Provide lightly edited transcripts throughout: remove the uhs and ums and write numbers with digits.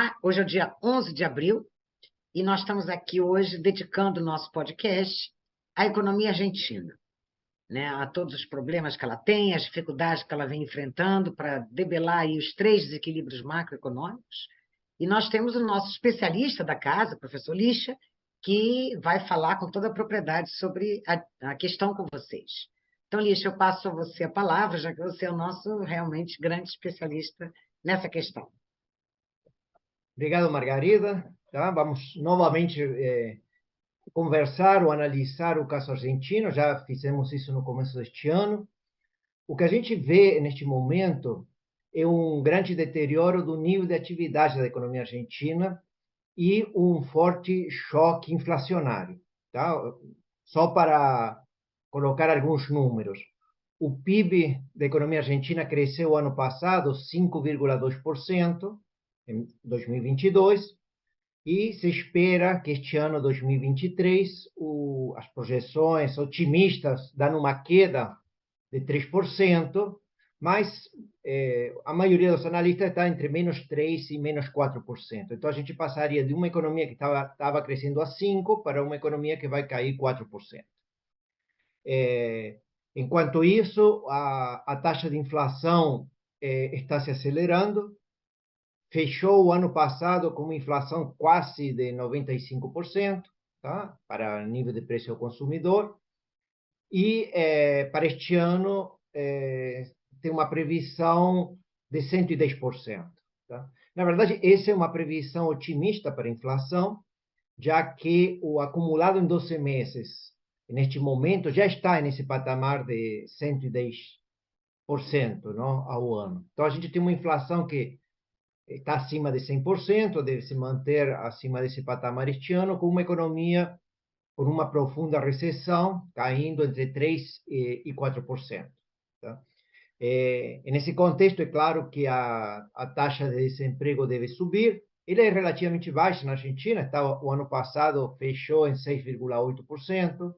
Olá, hoje é o dia 11 de abril e nós estamos aqui hoje dedicando o nosso podcast à economia argentina, né? A todos os problemas que ela tem, as dificuldades que ela vem enfrentando para debelar aí os três desequilíbrios macroeconômicos. E nós temos o nosso especialista da casa, o professor Lixa, que vai falar com toda a propriedade sobre a questão com vocês. Então, Lixa, eu passo a você a palavra, já que você é o nosso realmente grande especialista nessa questão. Obrigado, Margarida. Tá? Vamos novamente conversar ou analisar o caso argentino. Já fizemos isso no começo deste ano. O que a gente vê neste momento é um grande deterioro do nível de atividade da economia argentina e um forte choque inflacionário. Tá? Só para colocar alguns números. O PIB da economia argentina cresceu ano passado 5,2% em 2022, e se espera que este ano, 2023, as projeções otimistas dão uma queda de 3%, mas a maioria dos analistas está entre menos 3% e menos 4%. Então, a gente passaria de uma economia que estava crescendo a 5% para uma economia que vai cair 4%. Enquanto isso, a taxa de inflação está se acelerando. Fechou o ano passado com uma inflação quase de 95%, tá? Para nível de preço ao consumidor. E para este ano tem uma previsão de 110%. Tá? Na verdade, essa é uma previsão otimista para a inflação, já que o acumulado em 12 meses, neste momento, já está nesse patamar de 110%, não, ao ano. Então, a gente tem uma inflação que está acima de 100%, deve se manter acima desse patamar este ano, com uma economia por uma profunda recessão, caindo entre 3% e 4%. Tá? Nesse contexto, é claro que a taxa de desemprego deve subir. Ele é relativamente baixa na Argentina, o ano passado fechou em 6,8%,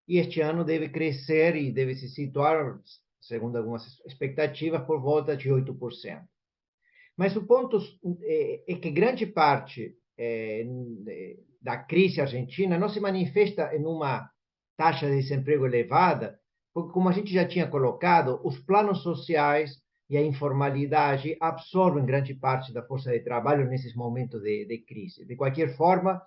e este ano deve crescer e deve se situar, segundo algumas expectativas, por volta de 8%. Mas o ponto é que grande parte da crise argentina não se manifesta em uma taxa de desemprego elevada, porque, como a gente já tinha colocado, os planos sociais e a informalidade absorvem grande parte da força de trabalho nesses momentos de crise. De qualquer forma,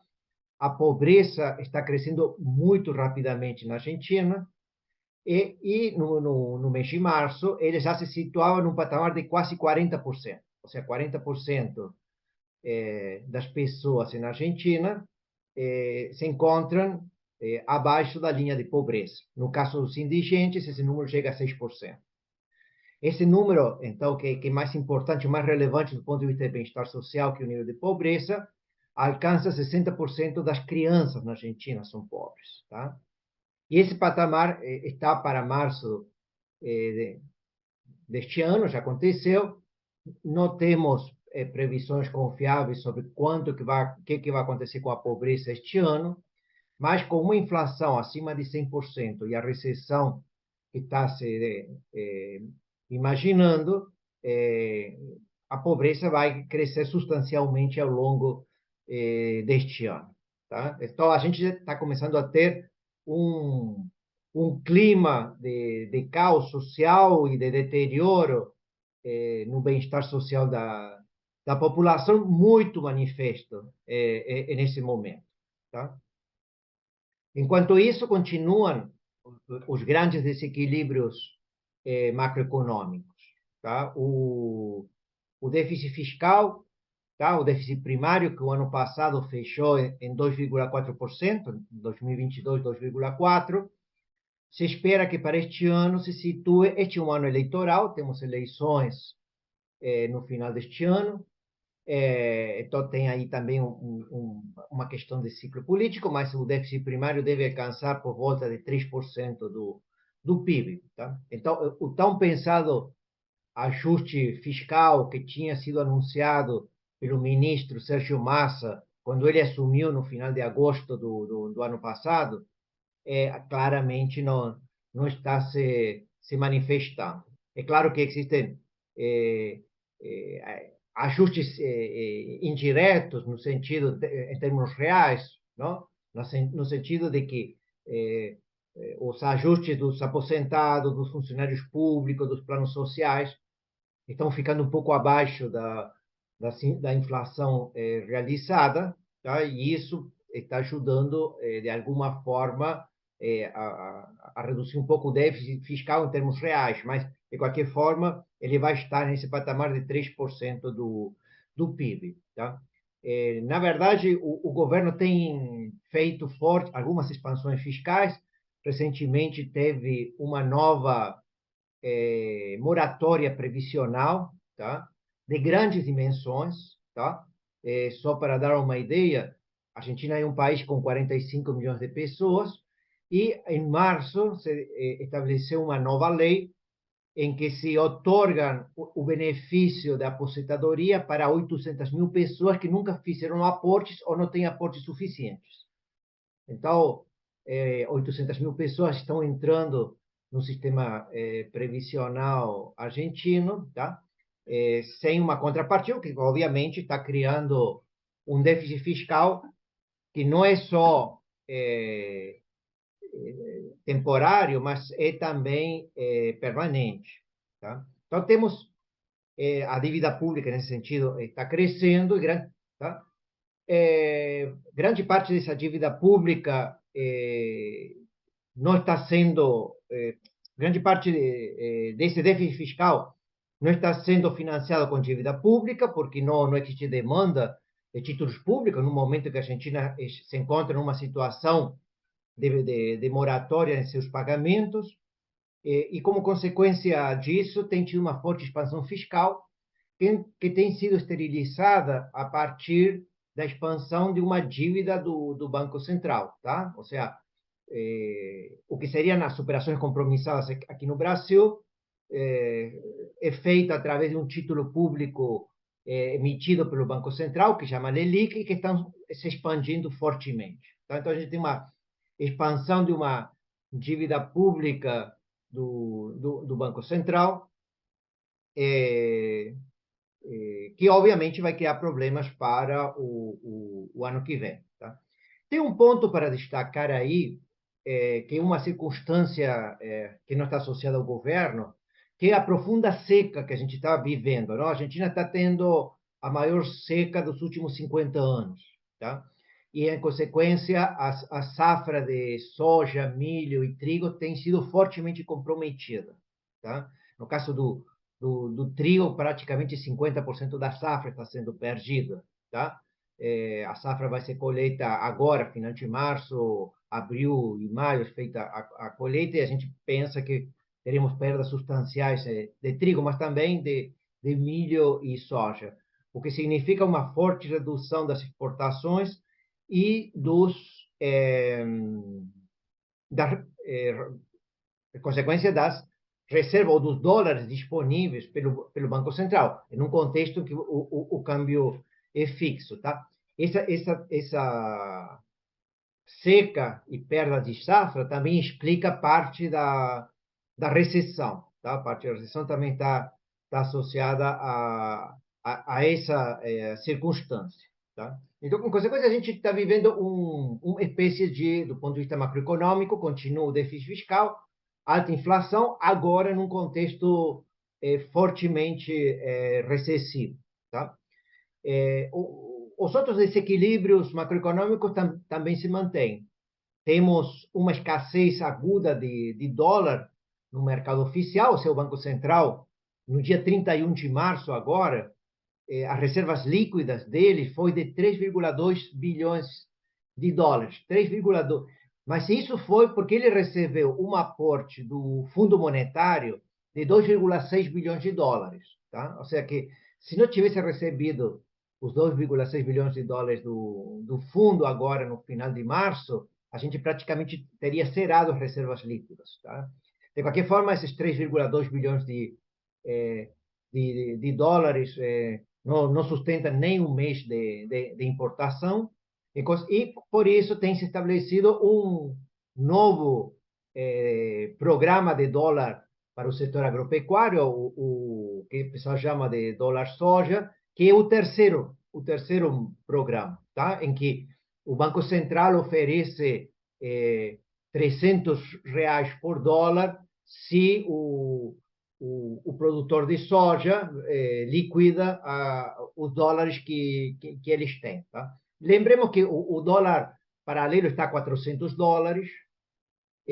a pobreza está crescendo muito rapidamente na Argentina, e no mês de março, ele já se situava num patamar de quase 40%. Ou seja, 40% das pessoas na Argentina se encontram abaixo da linha de pobreza. No caso dos indigentes, esse número chega a 6%. Esse número, então, que é mais importante, mais relevante do ponto de vista de bem-estar social que o nível de pobreza, alcança 60% das crianças na Argentina são pobres. Tá? E esse patamar está para março deste ano, já aconteceu. Não temos previsões confiáveis sobre que vai acontecer com a pobreza este ano, mas com uma inflação acima de 100% e a recessão que está se imaginando, a pobreza vai crescer substancialmente ao longo deste ano. Tá? Então, a gente está começando a ter um clima de caos social e de deterioro no bem-estar social da população muito manifesto nesse momento. Tá? Enquanto isso, continuam os grandes desequilíbrios macroeconômicos. Tá? O déficit fiscal, tá? O déficit primário, que o ano passado fechou em 2,4%, em 2022, 2,4%, se espera que para este ano se situe, este é um ano eleitoral, temos eleições no final deste ano, então tem aí também uma questão de ciclo político, mas o déficit primário deve alcançar por volta de 3% do PIB. Tá? Então, o tão pensado ajuste fiscal que tinha sido anunciado pelo ministro Sérgio Massa, quando ele assumiu no final de agosto do ano passado, claramente não está se manifestando. É claro que existem ajustes indiretos no sentido, em termos reais, não? No sentido de que os ajustes dos aposentados, dos funcionários públicos, dos planos sociais, estão ficando um pouco abaixo da inflação realizada, tá? E isso está ajudando, de alguma forma, a reduzir um pouco o déficit fiscal em termos reais, mas, de qualquer forma, ele vai estar nesse patamar de 3% do PIB. Tá? Na verdade, o governo tem feito algumas expansões fiscais. Recentemente, teve uma nova moratória previsional, tá? De grandes dimensões, tá? Só para dar uma ideia, a Argentina é um país com 45 milhões de pessoas e em março se estabeleceu uma nova lei em que se otorgam o benefício da aposentadoria para 800 mil pessoas que nunca fizeram aportes ou não têm aportes suficientes. Então, 800 mil pessoas estão entrando no sistema previsional argentino, tá? Sem uma contrapartida, que obviamente está criando um déficit fiscal que não é só temporário, mas é também permanente. Tá? Então, temos a dívida pública, nesse sentido, está crescendo, tá? Grande parte dessa dívida pública não está sendo, grande parte desse déficit fiscal não está sendo financiado com dívida pública, porque não existe demanda de títulos públicos, no momento que a Argentina se encontra numa situação de moratória em seus pagamentos, e como consequência disso, tem tido uma forte expansão fiscal, que tem sido esterilizada a partir da expansão de uma dívida do Banco Central, tá? Ou seja, o que seriam as operações compromissadas aqui no Brasil é feita através de um título público emitido pelo Banco Central, que chama LELIQ, e que estão se expandindo fortemente. Tá? Então, a gente tem uma expansão de uma dívida pública do Banco Central, que obviamente vai criar problemas para o ano que vem. Tá? Tem um ponto para destacar aí, que é uma circunstância que não está associada ao governo, que é a profunda seca que a gente está vivendo. Não? A Argentina está tendo a maior seca dos últimos 50 anos. Tá? E, em consequência, a safra de soja, milho e trigo tem sido fortemente comprometida. Tá? No caso do trigo, praticamente 50% da safra está sendo perdida. Tá? A safra vai ser colheita agora, final de março, abril e maio, feita a colheita, e a gente pensa que teremos perdas substanciais de trigo, mas também de milho e soja, o que significa uma forte redução das exportações e da consequência das reservas ou dos dólares disponíveis pelo Banco Central, em um contexto que o câmbio é fixo. Tá? Essa seca e perda de safra também explica parte da recessão. Tá? Parte da recessão também está associada a essa circunstância. Tá? Então, com consequência, a gente está vivendo uma espécie de, do ponto de vista macroeconômico, continua o déficit fiscal, alta inflação, agora num contexto fortemente recessivo. Tá? Os outros desequilíbrios macroeconômicos também se mantêm. Temos uma escassez aguda de dólar no mercado oficial, o seu Banco Central, no dia 31 de março agora, as reservas líquidas dele foi de 3,2 bilhões de dólares. 3,2. Mas isso foi porque ele recebeu um aporte do Fundo Monetário de 2,6 bilhões de dólares. Tá? Ou seja, que se não tivesse recebido os 2,6 bilhões de dólares do fundo agora no final de março, a gente praticamente teria zerado as reservas líquidas. Tá? De qualquer forma, esses 3,2 bilhões de dólares não sustentam nem um mês de importação, e por isso tem se estabelecido um novo programa de dólar para o setor agropecuário, o que o pessoal chama de dólar soja, que é o terceiro programa, tá? Em que o Banco Central oferece R$ 300 por dólar se o produtor de soja liquida os dólares que eles têm. Tá? Lembremos que o dólar paralelo está a $400,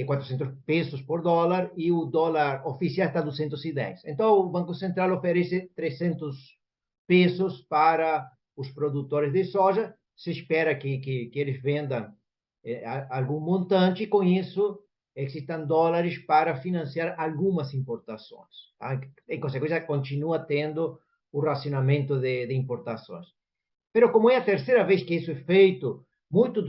400 pesos por dólar, e o dólar oficial está a 210. Então, o Banco Central oferece 300 pesos para os produtores de soja. Se espera que eles vendam algum montante, e com isso existam dólares para financiar algumas importações. Tá? Em consequência, continua tendo o racionamento de importações. Mas, como é a terceira vez que isso é feito, muitos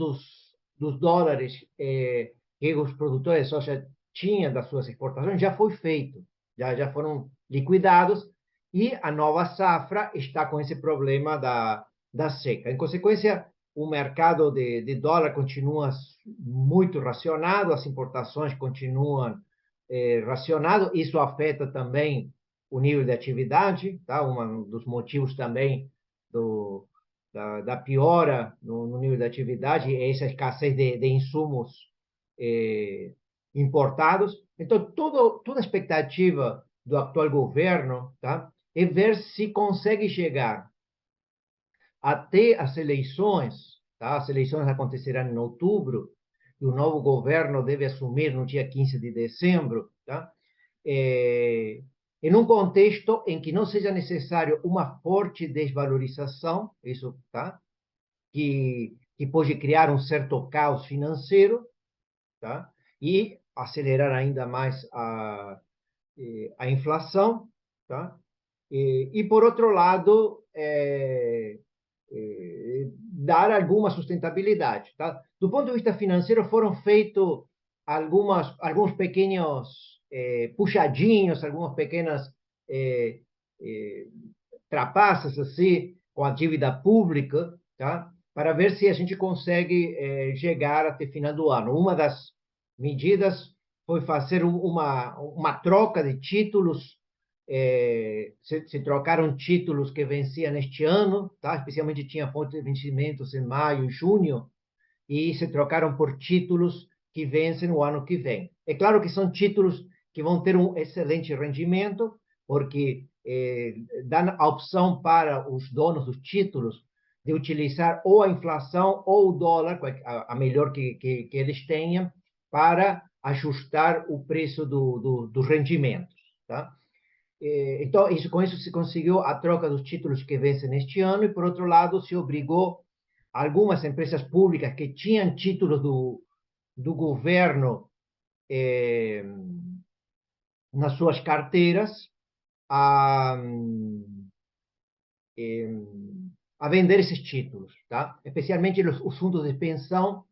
dos dólares que os produtores de soja tinham das suas exportações já foi feito, já foram liquidados, e a nova safra está com esse problema da seca. Em consequência, o mercado de dólar continua muito racionado, as importações continuam racionado, isso afeta também o nível de atividade, tá? Um dos motivos também da piora no nível de atividade é essa escassez de insumos importados. Então, toda a expectativa do atual governo, tá, é ver se consegue chegar até as eleições. Tá? As eleições acontecerão em outubro, e o novo governo deve assumir no dia 15 de dezembro, tá? Em um contexto em que não seja necessário uma forte desvalorização, isso, tá? Que pode criar um certo caos financeiro, tá? E acelerar ainda mais a inflação, tá? E por outro lado, dar alguma sustentabilidade, tá? Do ponto de vista financeiro, foram feitos alguns pequenos puxadinhos, algumas pequenas trapaças assim com a dívida pública, tá? Para ver se a gente consegue chegar até final do ano. Uma das medidas foi fazer uma troca de títulos. Se trocaram títulos que venciam neste ano, tá? Especialmente tinha fonte de vencimentos em maio e junho, e se trocaram por títulos que vencem no ano que vem. É claro que são títulos que vão ter um excelente rendimento, porque dão a opção para os donos dos títulos de utilizar ou a inflação ou o dólar, a melhor que eles tenham, para ajustar o preço dos rendimentos. Tá? Então, com isso se conseguiu a troca dos títulos que vencem neste ano, e, por outro lado, se obrigou algumas empresas públicas que tinham títulos do governo nas suas carteiras a, a vender esses títulos. Tá? Especialmente os fundos de pensão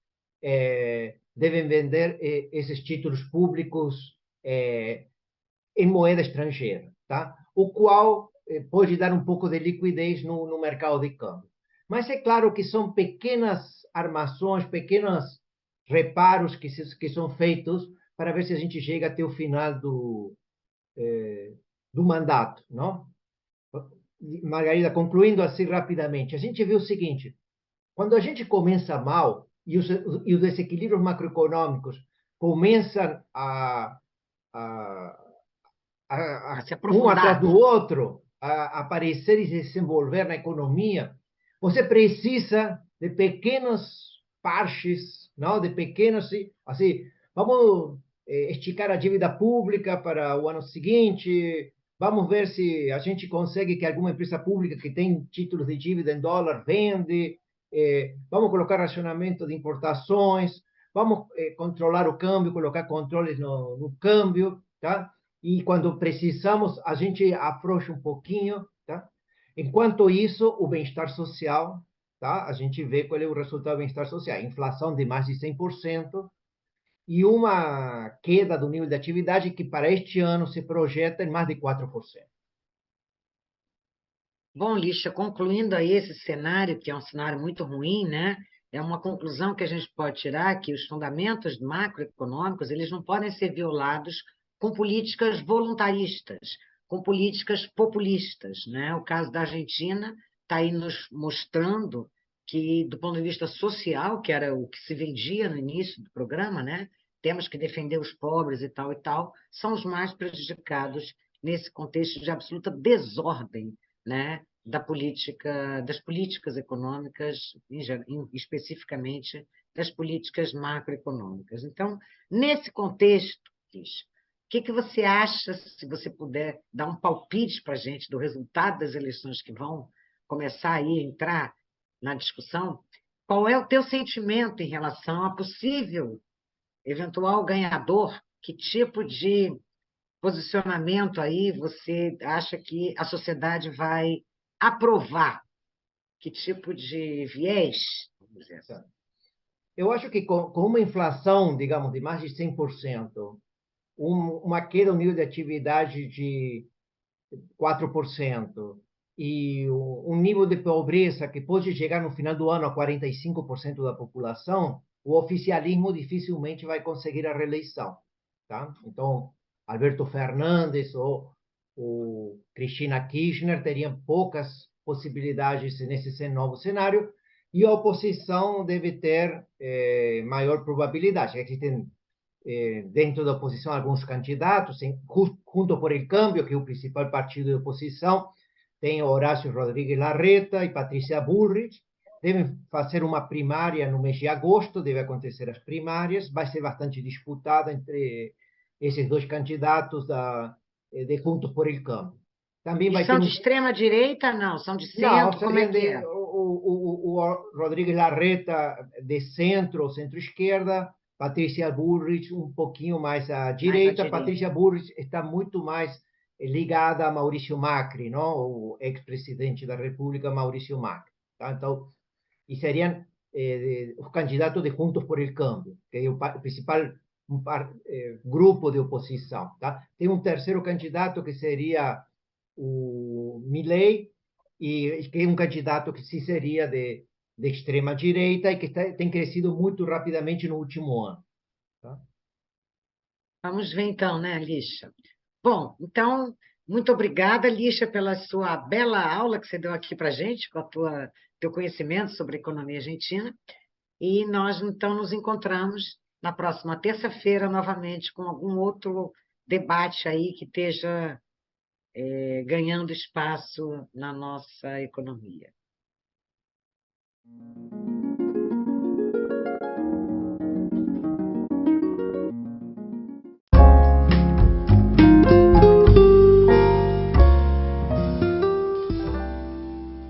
devem vender esses títulos públicos em moeda estrangeira, tá? O qual pode dar um pouco de liquidez no mercado de câmbio. Mas é claro que são pequenas armações, pequenos reparos que são feitos para ver se a gente chega até o final do mandato. Não? Margarida, concluindo assim rapidamente, a gente vê o seguinte: quando a gente começa mal e os desequilíbrios macroeconômicos começam a se um atrás aprofundar. do outro, a aparecer e se desenvolver na economia, você precisa de pequenos parches, não? De pequenos, assim, vamos esticar a dívida pública para o ano seguinte, vamos ver se a gente consegue que alguma empresa pública que tem títulos de dívida em dólar vende, vamos colocar racionamento de importações, vamos controlar o câmbio, colocar controles no câmbio, tá? E quando precisamos, a gente afrouxa um pouquinho, tá? Enquanto isso, o bem-estar social, tá? A gente vê qual é o resultado do bem-estar social. Inflação de mais de 100% e uma queda do nível de atividade que para este ano se projeta em mais de 4%. Bom, Lixa, concluindo aí esse cenário, que é um cenário muito ruim, né? É uma conclusão que a gente pode tirar que os fundamentos macroeconômicos eles não podem ser violados com políticas voluntaristas, com políticas populistas, né? O caso da Argentina está aí nos mostrando que, do ponto de vista social, que era o que se vendia no início do programa, né? Temos que defender os pobres e tal, são os mais prejudicados nesse contexto de absoluta desordem, né? Das políticas econômicas, especificamente das políticas macroeconômicas. Então, nesse contexto, Cris, o que você acha, se você puder dar um palpite para a gente do resultado das eleições que vão começar aí a entrar na discussão, qual é o teu sentimento em relação a possível eventual ganhador? Que tipo de posicionamento aí você acha que a sociedade vai aprovar? Que tipo de viés? Vamos dizer assim. Eu acho que com uma inflação, digamos, de mais de 100%, uma queda no nível de atividade de 4% e um nível de pobreza que pode chegar no final do ano a 45% da população, o oficialismo dificilmente vai conseguir a reeleição. Tá? Então, Alberto Fernandes ou Cristina Kirchner teriam poucas possibilidades nesse novo cenário, e a oposição deve ter maior probabilidade. Existem dentro da oposição alguns candidatos, junto por el Cambio, que é o principal partido de oposição, tem Horácio Rodrigues Larreta e Patrícia Bullrich. Devem fazer uma primária no mês de agosto, deve acontecer as primárias, vai ser bastante disputada entre esses dois candidatos de Juntos por el Cambio. Também E vai são ter de extrema direita? Não, são de Não, centro? Como é seriam que é? o Rodrigues Larreta de centro ou centro-esquerda, Patrícia Bullrich um pouquinho mais à Mais à direita. direita. Patrícia Bullrich está muito mais ligada a Maurício Macri, não? O ex-presidente da República, Maurício Macri. Tá? Então, e seriam os candidatos de Juntos por el Cambio, que é o principal grupo de oposição. Tá? Tem um terceiro candidato que seria o Milei, e que é um candidato que se seria de extrema direita e que tem crescido muito rapidamente no último ano. Tá? Vamos ver então, né, Lígia? Bom, então, muito obrigada, Lígia, pela sua bela aula que você deu aqui para a gente, com a teu conhecimento sobre a economia argentina. E nós, então, nos encontramos na próxima terça-feira, novamente, com algum outro debate aí que esteja ganhando espaço na nossa economia.